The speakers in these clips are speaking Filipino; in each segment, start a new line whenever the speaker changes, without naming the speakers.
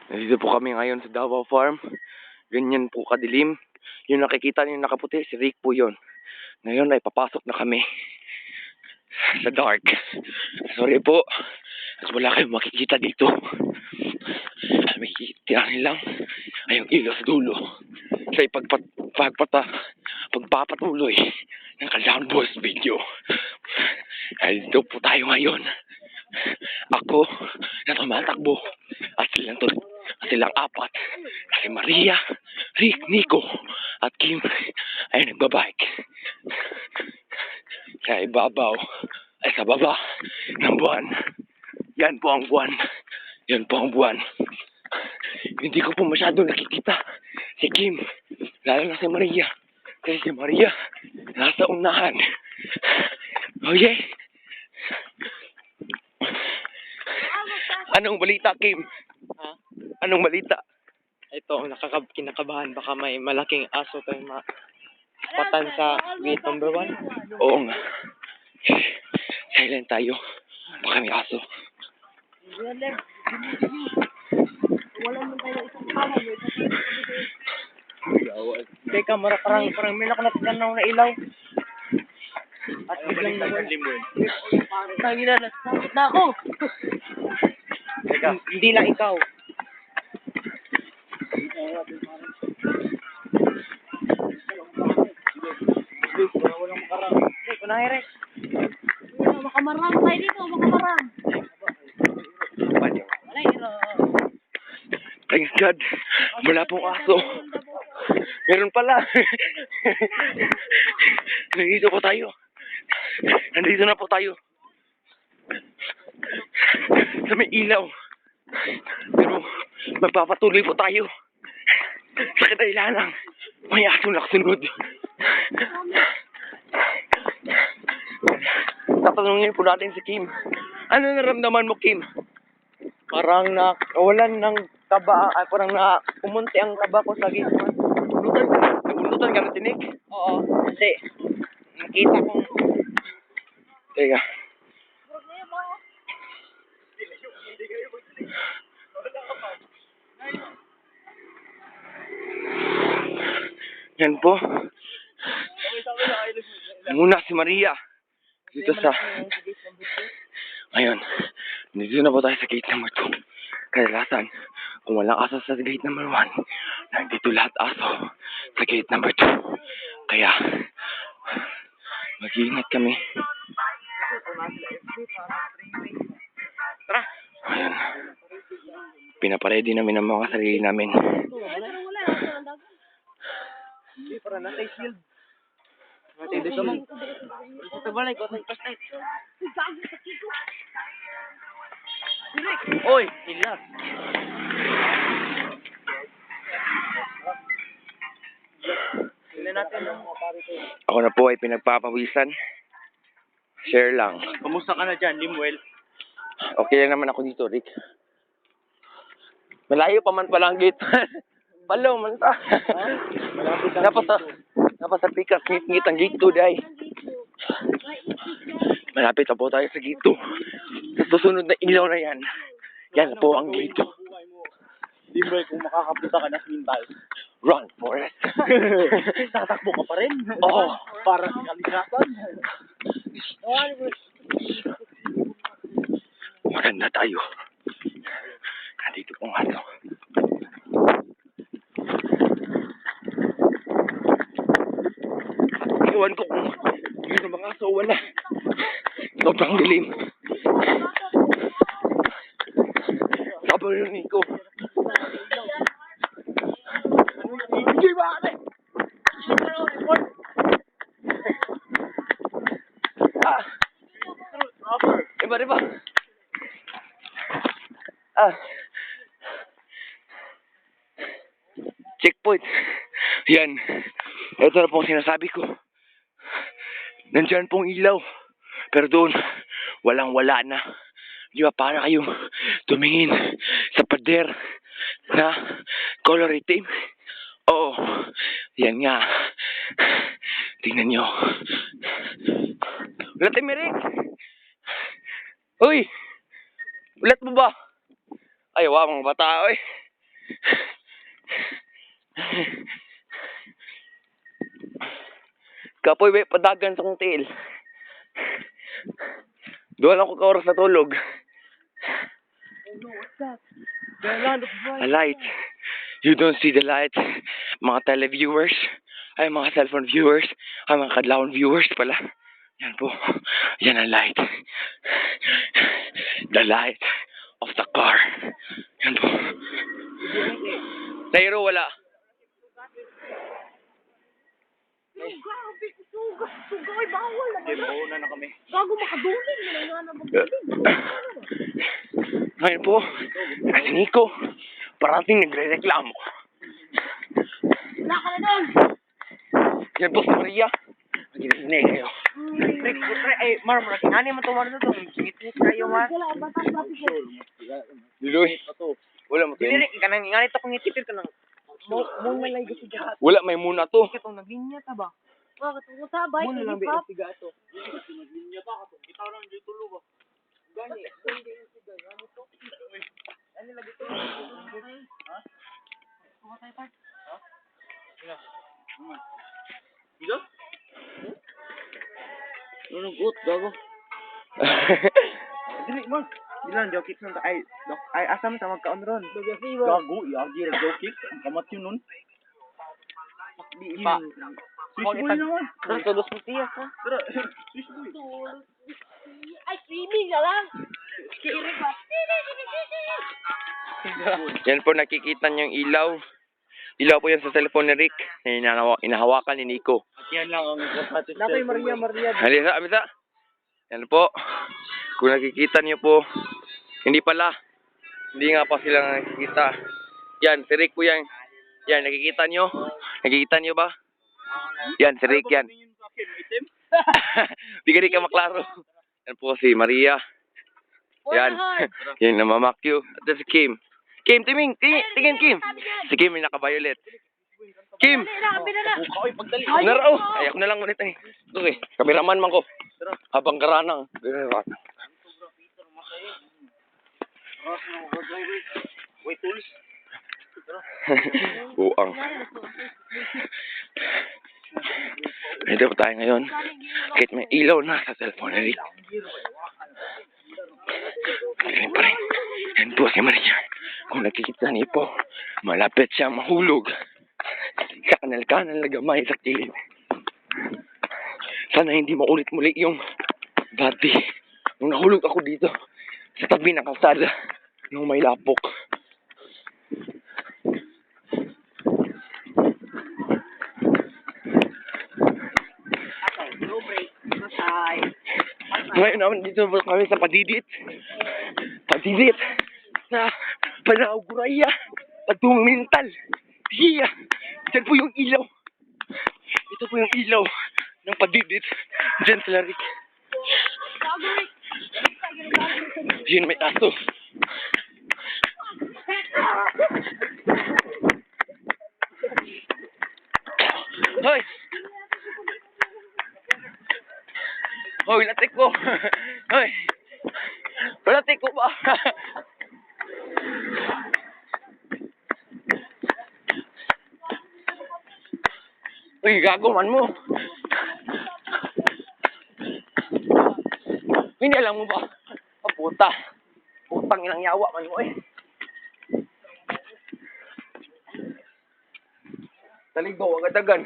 Nandito po kami ngayon sa Davao Farm. Ganyan po kadilim. Yung nakikita niyo nakaputi, si Rick po yun. Ngayon ay papasok na kami sa dark. Sorry po. At wala kayong makikita dito. Makikita lang ay yung ilaw sa dulo. Sa pagpapatuloy ng Kalaan Boys video. Ay dito po tayo ngayon. Ako na tumatakbo at silang apat. Si Maria, Rick, Nico at Kim ay nagbabike. Sa ibabaw ay sa baba ng buwan. Yan po ang buwan. Yan po ang buwan. Hindi ko po masyado nakikita si Kim. Lalo na si Maria. Kasi si Maria nasa unahan. Oh yeah. Anong balita, Kim?
Ha?
Anong balita?
Ito, kinakabahan. Baka may malaking aso tayong patan sa gate number 1.
Oo nga. Silent tayo. Baka may aso.
Wala man tayo isang kamay.
Teka, parang may nakunatigan na ilaw. At biglang
Limon.
Tangina na. Sakit na ako.
Teka, hindi lang ikaw. Walang makarang. Teka, nahirik.
Makamarang tayo dito. Makamarang. Wala iro.
Thanks God. Wala pong aso. Meron pala. Nandito po tayo. Nandito na po tayo. Sa may ilaw. Pero magpapatuloy po tayo. Sa kadahilanang may asong nakasunod. Tatanungin po natin si Kim. Ano naramdaman mo, Kim?
Parang nawalan ng taba. Ay, parang pumunti ang taba ko sa gate 1.
Nabulutan ka ng tinik?
Oo, kasi nakita kong
Teka. Yan po. Muna si Maria. Dito sa... Ngayon, dito na po tayo sa gate number 2. Kadalasan, kung walang aso sa gate number 1, nandito lahat aso sa gate number 2. Kaya, mag-iingat kami.
Tara.
Ayan. Pinaparedy namin ang mga sarili namin.
Hindi, para natay shield. Natay dito mo. Ito ba, like, otay flashlight. Oy, hilas. Tingnan natin ang
Ako na po ay pinagpapawisan. Share lang.
Kamusta ka na dyan, Limuel?
Okay lang naman ako dito, Rick. Malayo pa man palang gate. Palaw man ta. Dapat sa pikas, ngit-ngit ang gate 2, day. Malapit na po tayo sa gate 2. Sa susunod na ilaw na yan. Yan na po ang gate 2.
Limuel, kung makakapunta ka na sa Mintal.
Run, Forrest.
Tatakbo ka pa rin.
Oo.
Para sa kaligatan.
Maganda tayo. Nandito pong aso. Iwan ko kung yun ang mga aso wala. Sobrang dilim. Sabi rin Nico. Hindi ba kami? Iba. Checkpoint. Yan. Ito na pong sinasabi ko. Nandyan pong ilaw. Pero doon, walang-wala na. Di ba, para kayong tumingin sa pader na color itim? Oo. Yan nga. Tingnan nyo. Ulat ay Merek! Uy! Ulat mo ba? Ay, wow, mga bata, oy. Kapoy, may padagan sa kong tail. Doon ako ka oras na tulog. A light. You don't see the light. Mga televiewers, ay mga cellphone viewers, ay mga kadlawon viewers pala. Yan po. Yan ang light. The light of the car. Yan po. Tayo wala.
Suga, ay bawal na.
Mauna na kami.
Gago makaduling.
Ngayon po, si Nico, parating nagre-reklamo.
Wala ka na doon.
Yan po si Maria. Mag-inay kayo.
Ay, Marmar, ani mo tuwar na itong ngit-ngit kayo, Mar.
Wala, batas ko.
Diloy. Wala mo to.
Dili, kanang nganit akong ngitipir ka ng mo malay gusto dyan.
Wala, may muna to.
Itong naglinya ta ba?
Bakit mo sabay?
Mo na lang
Hindi pa.
biya siga to. Naglinya ta katong kita lang di tulo ba. Gani, hindi yung siga, gani to. Ano lagi to? Ha?
Kuha tayo pa.
Ha? Ila? Ano gut gago? Dili man. Ilan joke kicks nang ay asam sa magkaon ron. Gago, iagi ra joke kicks. Ang kamat yun nun. Di pa. Sisboy naman. Pero todos mo tiyas ha. Pero sisboy.
Ay, swimming na lang. Kiri pa.
Yan po, nakikita niyo yung ilaw. Ilaw po yan sa cellphone ni Rick. Inahawakan ni Nico.
Yan lang ang importante. Nakoy Maria.
Halisa, amisa. Yan po. Kung nakikita niyo po, hindi pala. Hindi nga pa sila nakikita. Yan, si Rick po yan. Yan, nakikita niyo? Nakikita niyo ba? Yan, si Rick yan. Hindi ka maklaro. Yan po si Maria. Yan. Yan, namamakyo. At si Kim. Kim, tingin Kim. Si Kim yung naka-violet. Kim! Naro! Ay, ako na lang ulit eh. Okay, kameraman man ko. Habang karanang.
Wait, tools.
Buang. Ito po tayo ngayon. Kahit may ilaw na sa cellphone ni Rick. Ganyan pa rin. Yan po si Maria. Kung nakikita niyo po, malapit siya mahulog. Kanal-kanal na gamay sa kilid. Sana hindi maulit muli yung dati. Nung nahulog ako dito sa tabi ng kalsada nung may lapok. Ngayon naman dito kami sa Padidit. Padidit sa Panauguraya. Patungong mental. Hiya. Diyan po yung ilaw. Ito po yung ilaw ng Padidit. Diyan sila Rick. Yun may aso. Hoy! Hoy, latik ko. Hoy! Latik ko ba? Uy, gago man mo. Hindi alam mo ba? Oh, puta. Putang inang yawa man mo eh. Taligaw, agad-agan.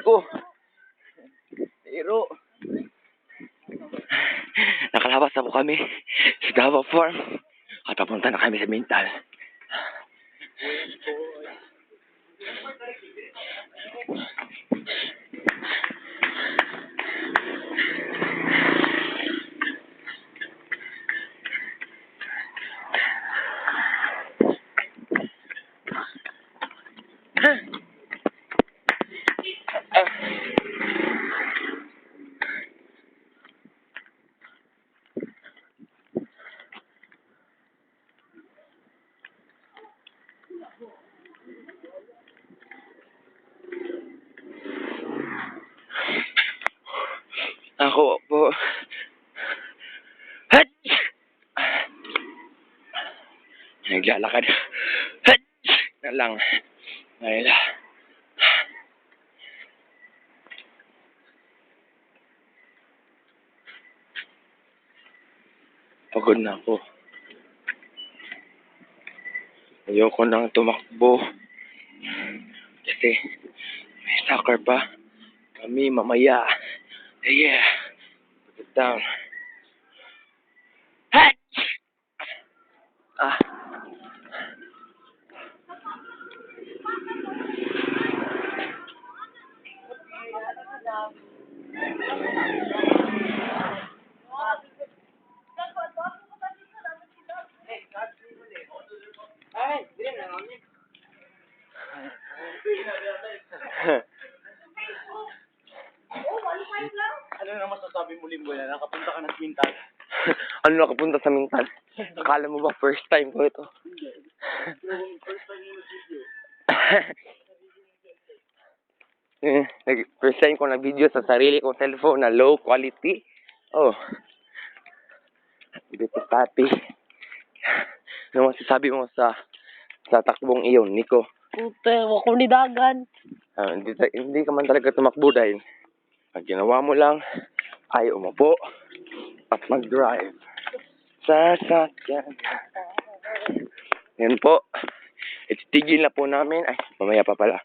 Iko. Pero nakalabas na po kami sa Davao Farm at papunta na kami sa mental. Naglalakad. Hats! Na lang. Ngayon na. Pagod na ako. Ayoko nang tumakbo. Kasi may soccer pa. Kami mamaya. Yeah. Put it down. Hat! Ah.
Ano na masasabi mo, Limboy, na nakapunta ka ng Quintal?
Ano nakapunta sa Mintal? Akala mo ba first time ko ito?
First time mo nag-video.
First time ko nag-video sa sarili kong cellphone na low quality. Oh. Dito papi. Ano masasabi mo sa takbong iyon, Nico?
Puta, wako ni dagan.
Hindi ka man talaga tumakbo dahil ang ginawa mo lang ay umupo at mag-drive. Sasakyan. Yan po. Ititigil na po namin. Ay, mamaya pa pala.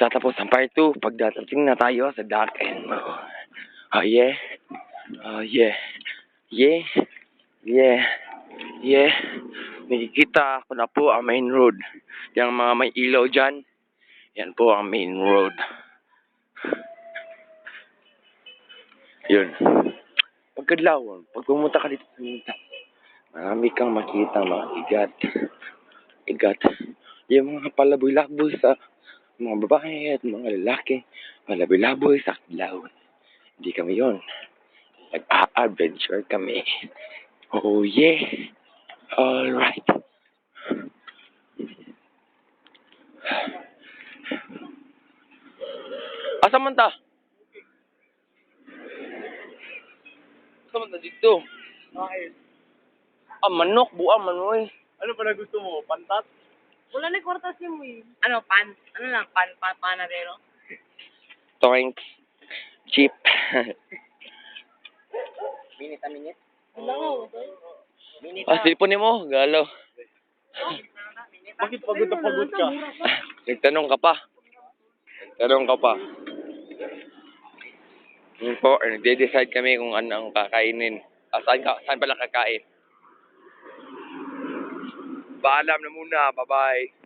Tatapos ang part 2 pagdating na tayo sa dock end. Oh yeah. Oh yeah. Yeah. Yeah. Yeah. Nakikita ko na po ang main road. Yung mga may ilaw dyan. Yan po ang main road. Yun. Pagkadlaw, pag pumunta ka dito sa Mintal, marami kang makita mga igat. Yung mga palaboy-laboy sa mga babae at mga lalaki, palaboy-laboy sa kadlaw. Hindi kami yon. Nag-a-adventure kami. Oh yeah. Alright. Asa man ta? Asa man ta dito?
Bakit?
Manok, buang manoy.
Ano pa na gusto mo? Pantat?
Wala na kwarta siya mo eh. Ano, pan? Ano lang, panadero?
Toink. Cheap.
Minute a minute?
Wala nga,
Ah, silpon mo, galo.
Bakit pagod na pagod ka?
Nagtanong ka pa. Yun po, nagde-decide kami kung ano ang kakainin. Saan pala kakain? Paalam na muna, bye-bye.